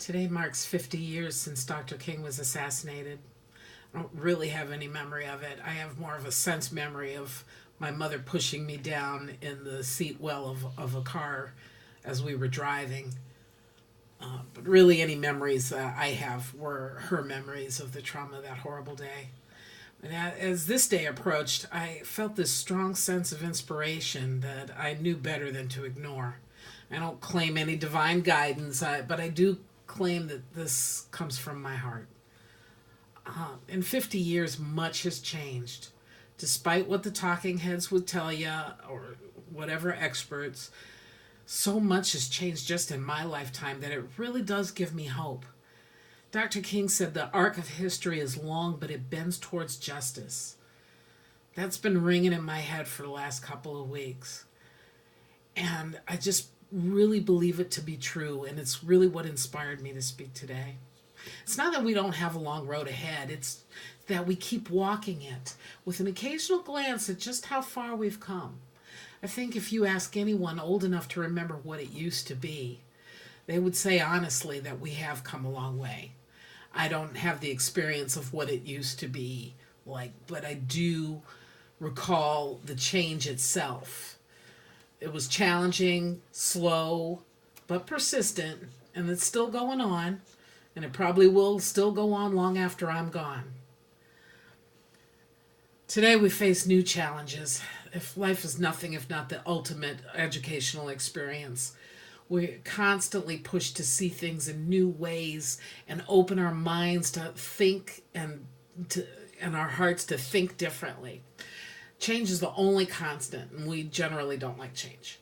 Today marks 50 years since Dr. King was assassinated. I don't really have any memory of it. I have more of a sense memory of my mother pushing me down in the seat well of a car as we were driving. But really, any memories that I have were her memories of the trauma of that horrible day. And as this day approached, I felt this strong sense of inspiration that I knew better than to ignore. I don't claim any divine guidance, but I do claim that this comes from my heart. In 50 years, much has changed. Despite what the talking heads would tell you, or whatever experts, so much has changed just in my lifetime that it really does give me hope. Dr. King said the arc of history is long, but it bends towards justice. That's been ringing in my head for the last couple of weeks. And I just really believe it to be true, and it's really what inspired me to speak today. It's not that we don't have a long road ahead, it's that we keep walking it with an occasional glance at just how far we've come. I think if you ask anyone old enough to remember what it used to be, they would say honestly that we have come a long way. I don't have the experience of what it used to be like, but I do recall the change itself. It was challenging, slow, but persistent, and it's still going on, and it probably will still go on long after I'm gone. Today we face new challenges. If life is nothing if not the ultimate educational experience, we're constantly pushed to see things in new ways and open our minds to think and our hearts to think differently. Change is the only constant, and we generally don't like change.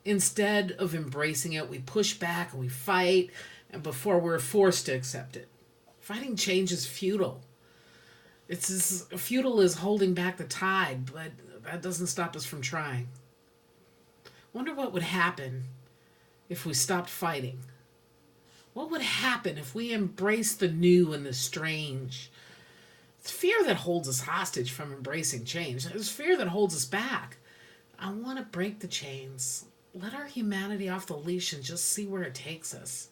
Instead of embracing it, we push back and we fight, and before we're forced to accept it. Fighting change is futile. It's as futile as holding back the tide, but that doesn't stop us from trying. Wonder what would happen if we stopped fighting. What would happen if we embraced the new and the strange? It's fear that holds us hostage from embracing change. It's fear that holds us back. I want to break the chains. Let our humanity off the leash and just see where it takes us.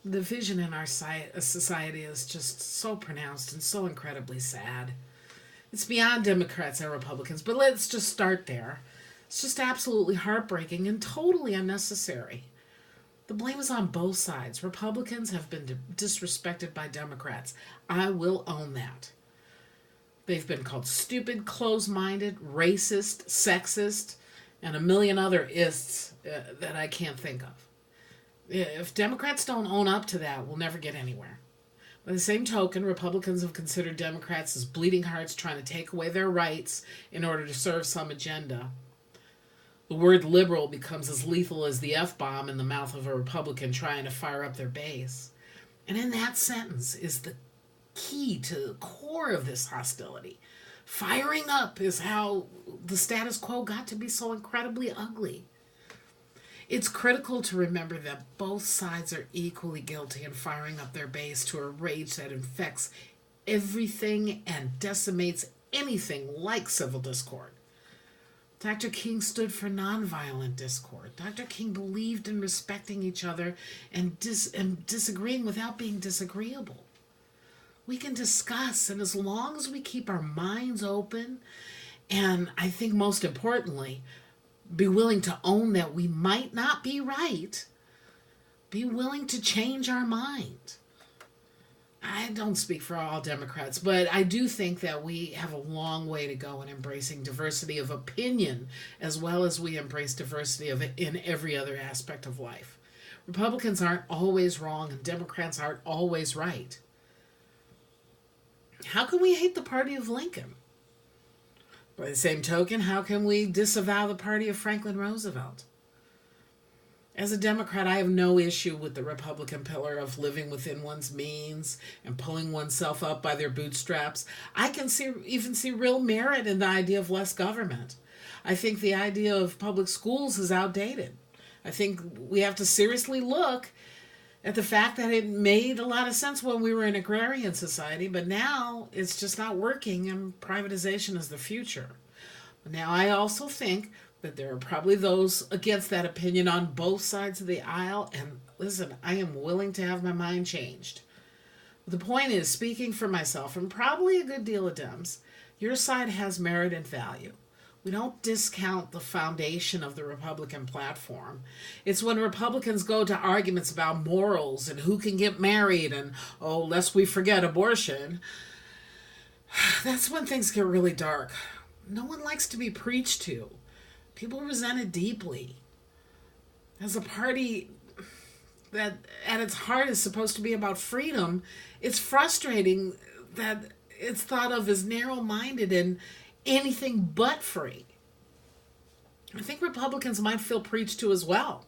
The vision in our society is just so pronounced and so incredibly sad. It's beyond Democrats and Republicans, but let's just start there. It's just absolutely heartbreaking and totally unnecessary. The blame is on both sides. Republicans have been disrespected by Democrats. I will own that. They've been called stupid, close-minded, racist, sexist, and a million other ists that I can't think of. If Democrats don't own up to that, we'll never get anywhere. By the same token, Republicans have considered Democrats as bleeding hearts trying to take away their rights in order to serve some agenda. The word liberal becomes as lethal as the F-bomb in the mouth of a Republican trying to fire up their base. And in that sentence is the key to the core of this hostility. Firing up is how the status quo got to be so incredibly ugly. It's critical to remember that both sides are equally guilty in firing up their base to a rage that infects everything and decimates anything like civil discord. Dr. King stood for nonviolent discord. Dr. King believed in respecting each other and disagreeing without being disagreeable. We can discuss, and as long as we keep our minds open, and I think most importantly, be willing to own that we might not be right, be willing to change our mind. I don't speak for all Democrats, but I do think that we have a long way to go in embracing diversity of opinion as well as we embrace diversity in every other aspect of life. Republicans aren't always wrong and Democrats aren't always right. How can we hate the party of Lincoln? By the same token, how can we disavow the party of Franklin Roosevelt? As a Democrat, I have no issue with the Republican pillar of living within one's means and pulling oneself up by their bootstraps. I can even see real merit in the idea of less government. I think the idea of public schools is outdated. I think we have to seriously look at the fact that it made a lot of sense when we were an agrarian society, but now it's just not working and privatization is the future. Now, I also think that there are probably those against that opinion on both sides of the aisle. And listen, I am willing to have my mind changed. The point is, speaking for myself and probably a good deal of Dems, your side has merit and value. We don't discount the foundation of the Republican platform. It's when Republicans go to arguments about morals and who can get married and, oh, lest we forget abortion, that's when things get really dark. No one likes to be preached to. People resent it deeply. As a party that at its heart is supposed to be about freedom, it's frustrating that it's thought of as narrow-minded and anything but free. I think Republicans might feel preached to as well.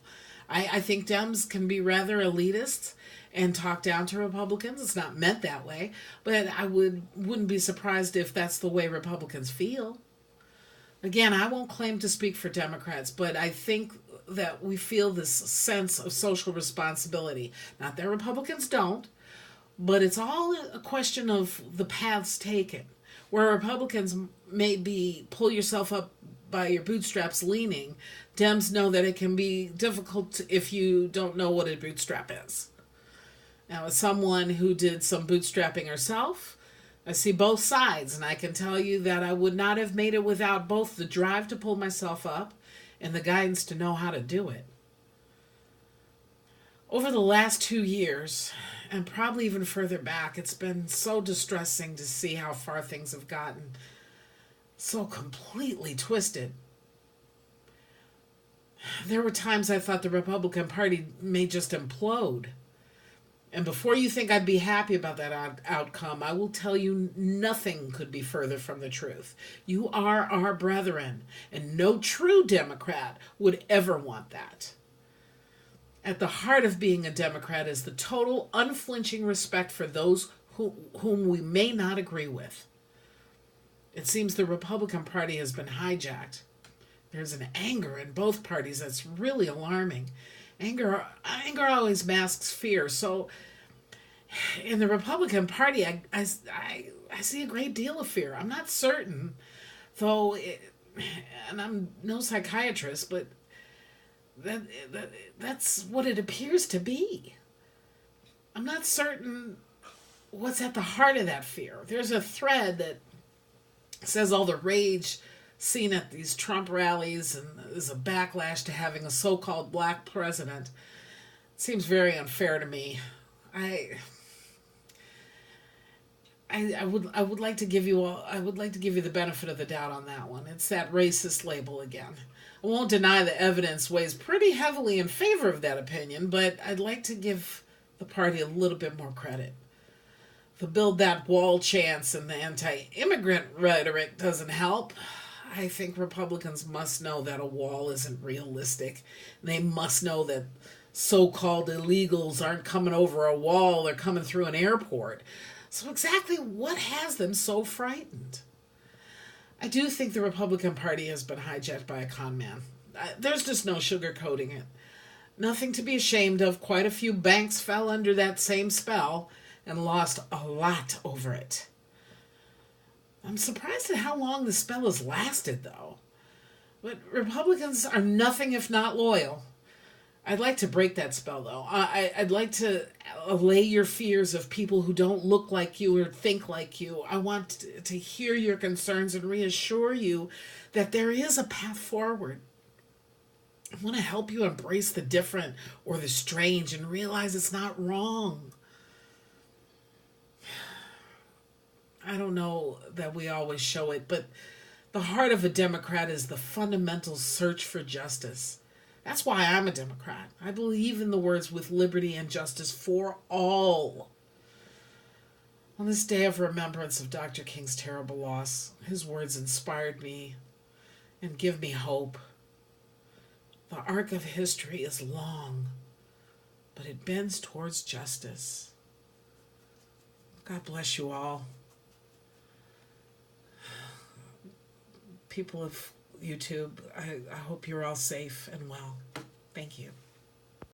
I think Dems can be rather elitist and talk down to Republicans. It's not meant that way, but I wouldn't be surprised if that's the way Republicans feel. Again, I won't claim to speak for Democrats, but I think that we feel this sense of social responsibility. Not that Republicans don't, but it's all a question of the paths taken. Where Republicans may be pull yourself up by your bootstraps leaning, Dems know that it can be difficult if you don't know what a bootstrap is. Now, as someone who did some bootstrapping herself, I see both sides, and I can tell you that I would not have made it without both the drive to pull myself up and the guidance to know how to do it. Over the last 2 years, and probably even further back, it's been so distressing to see how far things have gotten so completely twisted. There were times I thought the Republican Party may just implode. And before you think I'd be happy about that outcome, I will tell you nothing could be further from the truth. You are our brethren, and no true Democrat would ever want that. At the heart of being a Democrat is the total, unflinching respect for those whom we may not agree with. It seems the Republican Party has been hijacked. There's an anger in both parties that's really alarming. Anger always masks fear. So in the Republican Party, I see a great deal of fear. I'm not certain, though, and I'm no psychiatrist, but that's what it appears to be. I'm not certain what's at the heart of that fear. There's a thread that says all the rage seen at these Trump rallies and is a backlash to having a so-called black president. It seems very unfair to me. I would like to give you the benefit of the doubt on that one. It's that racist label again. I won't deny the evidence weighs pretty heavily in favor of that opinion, but I'd like to give the party a little bit more credit. The build that wall chants and the anti-immigrant rhetoric doesn't help. I think Republicans must know that a wall isn't realistic. They must know that so-called illegals aren't coming over a wall, they're coming through an airport. So exactly what has them so frightened? I do think the Republican Party has been hijacked by a con man. There's just no sugarcoating it. Nothing to be ashamed of. Quite a few banks fell under that same spell and lost a lot over it. I'm surprised at how long the spell has lasted, though. But Republicans are nothing if not loyal. I'd like to break that spell, though. I'd like to allay your fears of people who don't look like you or think like you. I want to hear your concerns and reassure you that there is a path forward. I want to help you embrace the different or the strange and realize it's not wrong. I don't know that we always show it, but the heart of a Democrat is the fundamental search for justice. That's why I'm a Democrat. I believe in the words "with liberty and justice for all." On this day of remembrance of Dr. King's terrible loss, his words inspired me and give me hope. The arc of history is long, but it bends towards justice. God bless you all. People of YouTube, I hope you're all safe and well. Thank you.